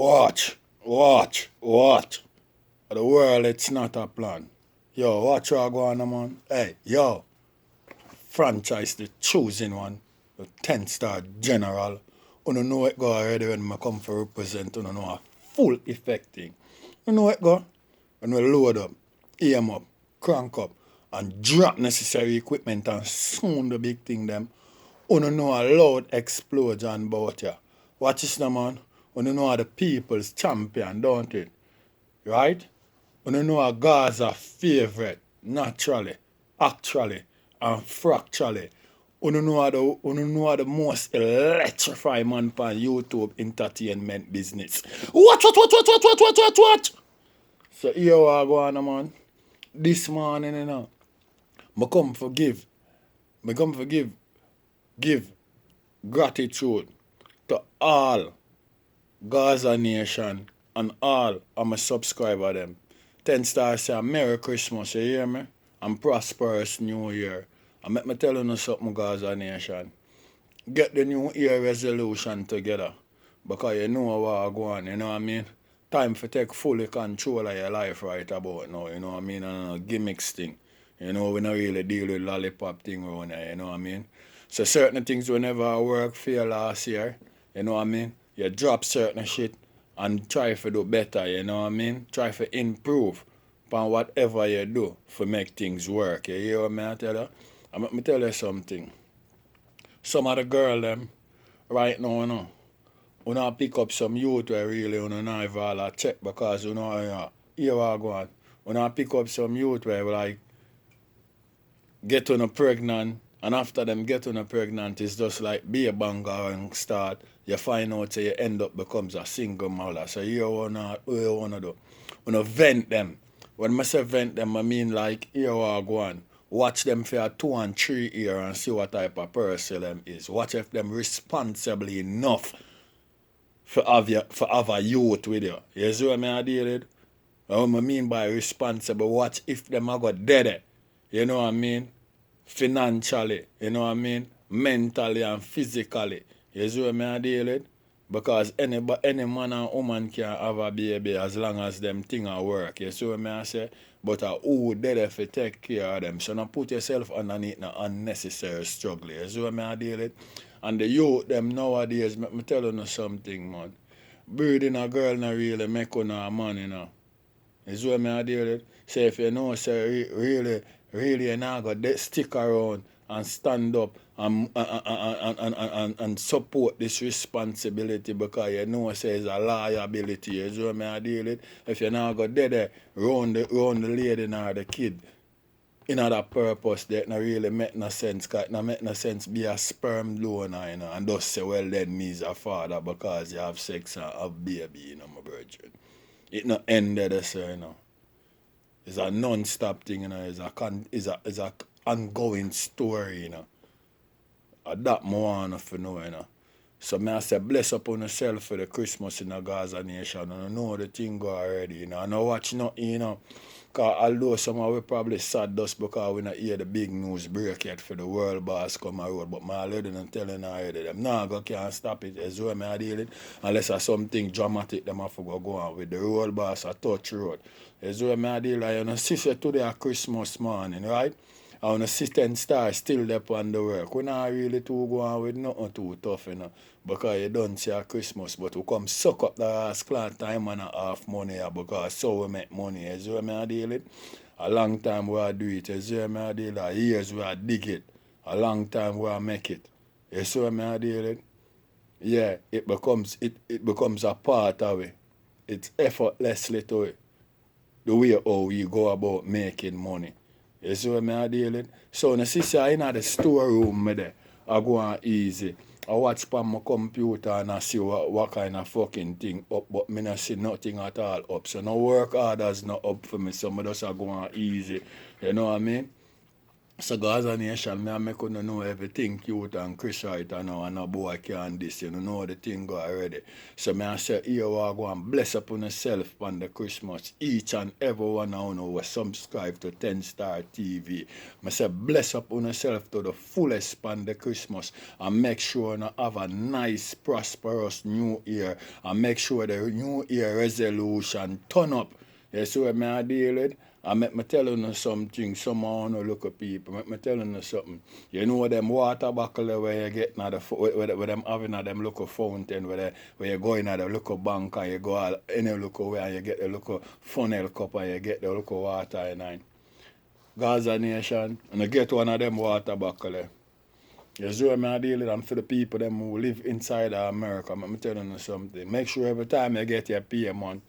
Watch. The world, it's not a plan. Yo, watch what go on, man. Hey, yo, franchise the choosing one, the 10-star general. You know it go already when I come for represent, you know a full effect thing. You know it go? When we load up, aim up, crank up, and drop necessary equipment and sound the big thing them. You know a loud explosion about ya. Watch this now, man. You know the people's champion, don't it? Right? You know a Gaza favorite, naturally, actually, and fracturally. You know the most electrifying man on YouTube entertainment business. Watch. So here we go on, man. This morning, you know, I come forgive. Give gratitude to all Gaza Nation and all of my subscriber them. 10 stars say Merry Christmas, you hear me? And prosperous New Year. And let me tell you something, Gaza Nation. Get the New Year resolution together. Because you know what go on, you know what I mean? Time for take fully control of your life right about now, you know what I mean? And a gimmicks thing. You know, we don't really deal with lollipop thing around here, you know what I mean? So certain things will never work for you last year, you know what I mean? You drop certain shit and try to do better, you know what I mean? Try to improve upon whatever you do to make things work. You hear what I tell you? And let me tell you something. Some of the girl them right now, you know, you pick up some youth where really you not even all check because you know here I go on. You pick up some youth where like get on a pregnant and after them get on a pregnant it's just like be a banger and start. You find out so you end up becomes a single mother. So you wanna do. You vent them. When I say vent them I mean like here I go on. Watch them for 2 and 3 years and see what type of person them is. Watch if them responsibly enough for have a youth with you. You see what I deal with? What I mean by responsible, watch if them are got dead. You know what I mean? Financially, you know what I mean? Mentally and physically. You see what I deal with? Because any man and woman can have a baby as long as them thing work. You see what I say? But who dead if you take care of them? So now put yourself underneath no unnecessary struggle. You see what I deal with? And the youth them nowadays, let me tell you something, man. Breeding a girl not really make on a man, you know. You see what I deal with? So if you know, say really you not got stick around and stand up and support this responsibility because you know say it's a liability. You see what I deal with? If you not got there round the lady or the kid in that purpose that not really make no sense, because it not make no sense be a sperm donor, you know, and just say, well then me's a father because you have sex and have baby, you know, my virgin. It not ended there, you know. It's a non-stop thing, you know. It's a ongoing story, you know. That more want to know, you know. So I say bless upon yourself for the Christmas in the Gaza Nation. And I know the thing go already, you know. I know watch nothing, you know. Because although some of we probably sad just because we not hear the big news break yet for the world boss come a road. But my already done telling already them nah go can't stop it as well I deal it. Unless it's something dramatic them have to go on with the road boss a touch road. As well I deal like you know see today a Christmas morning, right? I want to see 10 stars still there on the work. We not really too go on with nothing too tough, you know. Because you don't see a Christmas, but we come suck up the ass clan time and a half money because so we make money. You see what I deal it? A long time we do it. You see what I deal it? Years we dig it. A long time we make it. You see what I deal it? Yeah, it becomes a part of it. It's effortlessly to it. The way how we go about making money. You see what I deal with? So, the sister in the storeroom there, I go on easy. I watch on my computer and I see what kind of fucking thing up, but I not see nothing at all up. So, no work orders not up for me, so I just go on easy. You know what I mean? So Gaza Nation, me I make you know everything cute and Chris right now and no boy can this, you know the thing go already. So me I say here we go and bless upon yourself on the Christmas. Each and every one of you will subscribe to 10 Star TV. I say bless upon yourself to the fullest on the Christmas and make sure you have a nice prosperous new year and make sure the new year resolution turn up. You see what I deal with? I make me tell you something, some of you look at people, make me tell you something. You know them water buckle where you get now where them having at them local fountain where you go in at the local bank and you go all any local way and you get the local funnel cup and you get the local water in Gaza Nation and you get one of them water buckle. You see what I deal with and for the people them who live inside of America, I'm telling you something. Make sure every time you get your pay, man,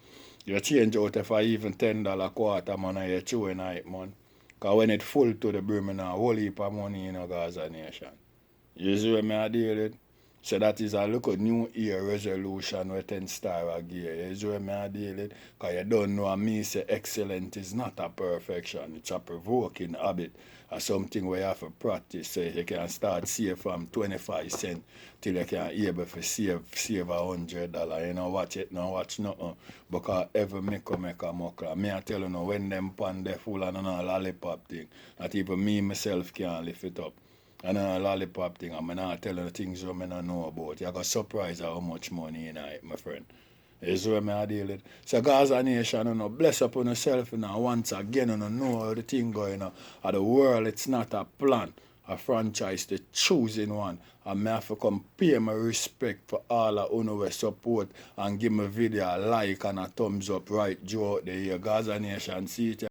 you change out if I even $10 quarter, man, and you chew in it, man. Because when it full to the brim, and a whole heap of money in a Gaza Nation. You see what I deal with? So that is a look at new year resolution with 10 star gear. You see what I deal with? Because you don't know me say excellent is not a perfection. It's a provoking habit. Or something where you have to practice so you can start save from 25 cents till you can able to save $100. You know, watch it, no watch nothing. Because every make a muckler. Me I tell you now, when them pan they full and a lollipop thing, not even me myself can lift it up. And a lollipop thing, I'm not telling you things you may not know about. You got surprised how much money in it, my friend. Is where I deal with. So Gaza Nation, you know, bless upon yourself, you know, once again, you know how the thing going on. At the world, it's not a plan, a franchise, the choosing one. And I have to come pay my respect for all of you who support and give my video a like and a thumbs up right throughout the year. Gaza Nation, see it.